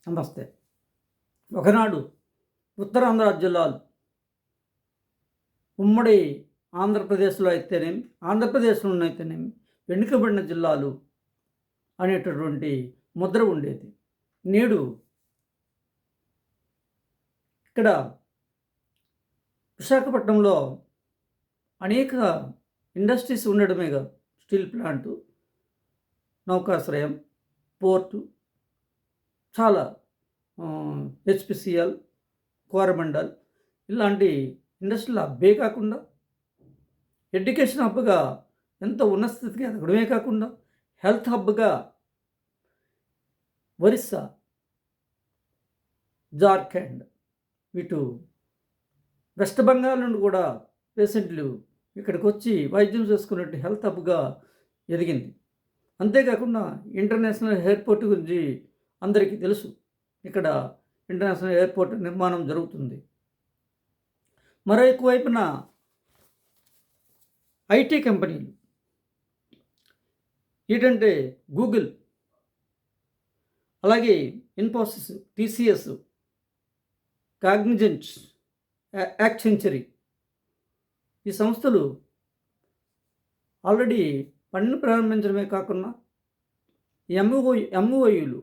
నమస్తే. ఒకనాడు ఉత్తరాంధ్ర జిల్లాలు ఉమ్మడి ఆంధ్రప్రదేశ్లో అయితేనేమి, ఆంధ్రప్రదేశ్లోనైతేనేమి వెనుకబడిన జిల్లాలు అనేటటువంటి ముద్ర ఉండేది. నేడు ఇక్కడ విశాఖపట్నంలో అనేక ఇండస్ట్రీస్ ఉండడమే కాదు, స్టీల్ ప్లాంటు, నౌకాశ్రయం, పోర్టు, చాలా హెచ్పిసిఎల్, కోరమండల్ ఇలాంటి ఇండస్ట్రీల హబ్బే కాకుండా ఎడ్యుకేషన్ హబ్గా ఎంతో ఉన్నత స్థితికి ఎదగడమే కాకుండా హెల్త్ హబ్గా ఒరిస్సా, జార్ఖండ్, ఇటు వెస్ట్ బెంగాల్ నుండి కూడా పేషెంట్లు ఇక్కడికి వచ్చి వైద్యం చేసుకున్నట్టు హెల్త్ హబ్గా ఎదిగింది. అంతేకాకుండా ఇంటర్నేషనల్ ఎయిర్పోర్ట్ గురించి అందరికీ తెలుసు. ఇక్కడ ఇంటర్నేషనల్ ఎయిర్పోర్ట్ నిర్మాణం జరుగుతుంది. మరొక వైపున ఐటీ కంపెనీలు ఏంటంటే గూగుల్, అలాగే ఇన్ఫోసిస్, టీసీఎస్, కాగ్నిజెంట్, యాక్సెంచరీ ఈ సంస్థలు ఆల్రెడీ పనిని ప్రారంభించడమే కాకుండా ఎంఓయూలు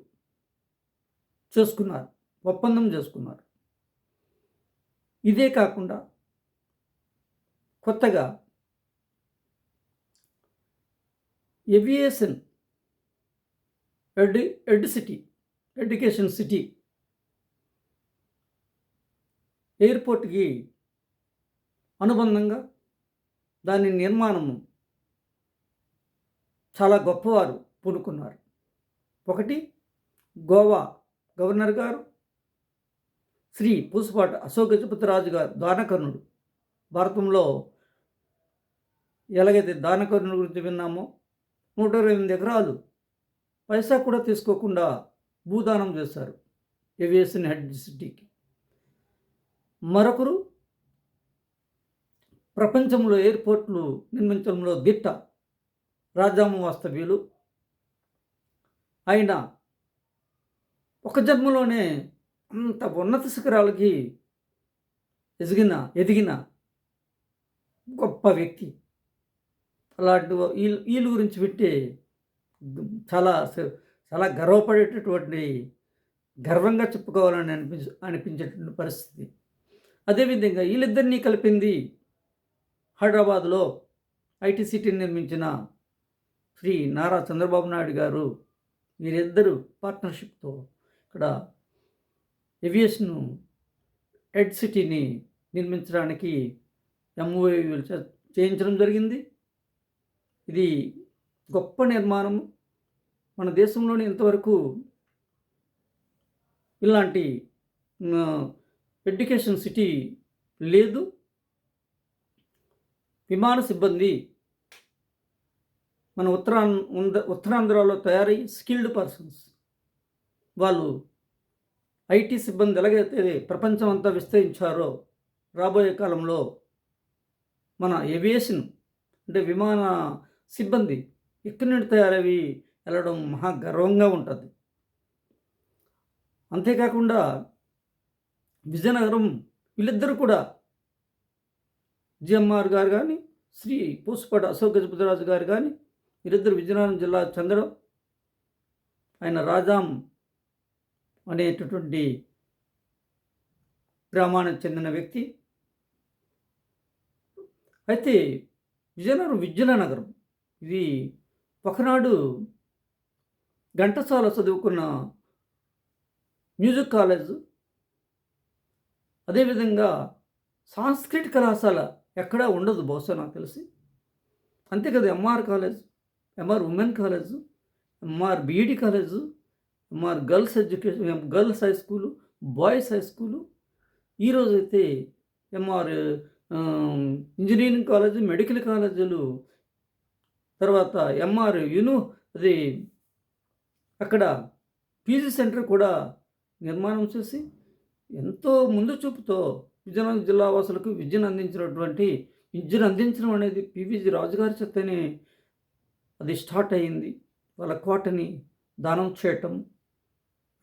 చేసుకున్నారు, ఒప్పందం చేసుకున్నారు. ఇదే కాకుండా కొత్తగా ఏవియేషన్ ఎడ్యుకేషన్ సిటీ ఎయిర్పోర్ట్కి అనుబంధంగా దాని నిర్మాణము చాలా గొప్పవారు పూనుకున్నారు. ఒకటి, గోవా గవర్నర్ గారు శ్రీ పూసపాటి అశోక్ గజపతిరాజు గారు, దానకర్ణుడు. భారతంలో ఎలాగైతే దానకర్ణుడి గురించి విన్నామో 128 ఎకరాలు పైసా కూడా తీసుకోకుండా భూదానం చేశారు ఏవియేషన్ హెడ్ సిటీకి. మరొకరు ప్రపంచంలో ఎయిర్పోర్ట్లు నిర్మించడంలో దిట్ట రాజాము వాస్తవ్యులు. ఆయన ఒక జన్మలోనే అంత ఉన్నత శిఖరాలకి ఎదిగిన గొప్ప వ్యక్తి. అలాంటి వీళ్ళ గురించి పెట్టి చాలా చాలా గర్వపడేటటువంటి, గర్వంగా చెప్పుకోవాలని అనిపించేటువంటి పరిస్థితి. అదేవిధంగా వీళ్ళిద్దరినీ కలిపింది హైదరాబాద్లో ఐటీ సిటీని నిర్మించిన శ్రీ నారా చంద్రబాబు నాయుడు గారు. వీరిద్దరూ పార్ట్నర్షిప్తో ఇక్కడ ఏవియేషన్ హెడ్ సిటీని నిర్మించడానికి ఎంఓయూలు చేయించడం జరిగింది. ఇది గొప్ప నిర్మాణం. మన దేశంలోని ఇంతవరకు ఇలాంటి ఎడ్యుకేషన్ సిటీ లేదు. విమాన సిబ్బంది మన ఉత్తరాంధ్రలో తయారయ్యి స్కిల్డ్ పర్సన్స్, వాళ్ళు ఐటీ సిబ్బంది ఎలాగైతే ప్రపంచం అంతా విస్తరించారో రాబోయే కాలంలో మన ఏవియేషన్ అంటే విమాన సిబ్బంది ఇక్కడి నుండి తయారవి వెళ్ళడం మహా గర్వంగా ఉంటుంది. అంతేకాకుండా విజయనగరం, వీళ్ళిద్దరూ కూడా జిఎంఆర్ గారు కానీ, శ్రీ పూసపాటి అశోక్ గజపతిరాజు గారు కానీ, వీరిద్దరు విజయనగరం జిల్లా చెందడం, ఆయన రాజాం అనేటటువంటి గ్రామానికి చెందిన వ్యక్తి. అయితే విజయనగరం విద్యులనగరం, ఇది ఒకనాడు ఘంటసాల చదువుకున్న మ్యూజిక్ కాలేజు, అదేవిధంగా సాంస్కృతిక కళాశాల ఎక్కడా ఉండదు బహుశా నాకు తెలిసి. అంతే కదా, MR college, MR women college, MR BEd college, MR girls high school, boys high school, ఈరోజైతే ఎంఆర్ ఇంజనీరింగ్ కాలేజు, మెడికల్ కాలేజీలు, తర్వాత ఎంఆర్ అది అక్కడ పీజీ సెంటర్ కూడా నిర్మాణం చేసి ఎంతో ముందు చూపుతో విజయనగరం జిల్లా వాసులకు విద్యను అందించడం అనేది పివిజి రాజుగారి చేతనే అది స్టార్ట్ అయ్యింది. వాళ్ళ కోటని దానం చేయటం,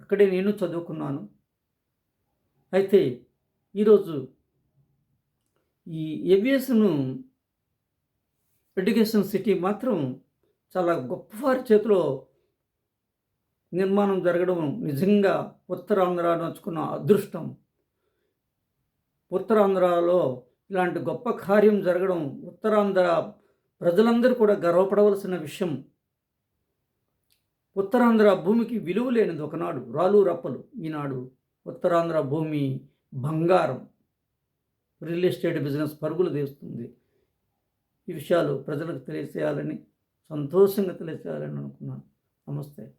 అక్కడే నేను చదువుకున్నాను. అయితే ఈరోజు ఈ ఏవియేషన్ ఎడ్యుకేషన్ సిటీ మాత్రం చాలా గొప్పవారి చేతిలో నిర్మాణం జరగడం నిజంగా ఉత్తరాంధ్ర నోచుకున్న అదృష్టం. ఉత్తరాంధ్రలో ఇలాంటి గొప్ప కార్యం జరగడం ఉత్తరాంధ్ర ప్రజలందరూ కూడా గర్వపడవలసిన విషయం. ఉత్తరాంధ్ర భూమికి విలువ లేనిది ఒకనాడు, రాళ్ళు రప్పలు. ఈనాడు ఉత్తరాంధ్ర భూమి బంగారం. రియల్ ఎస్టేట్ బిజినెస్ పరుగులు తీస్తుంది. ఈ విషయాలు ప్రజలకు తెలియజేయాలని, సంతోషంగా తెలియజేయాలని అనుకున్నాను. నమస్తే.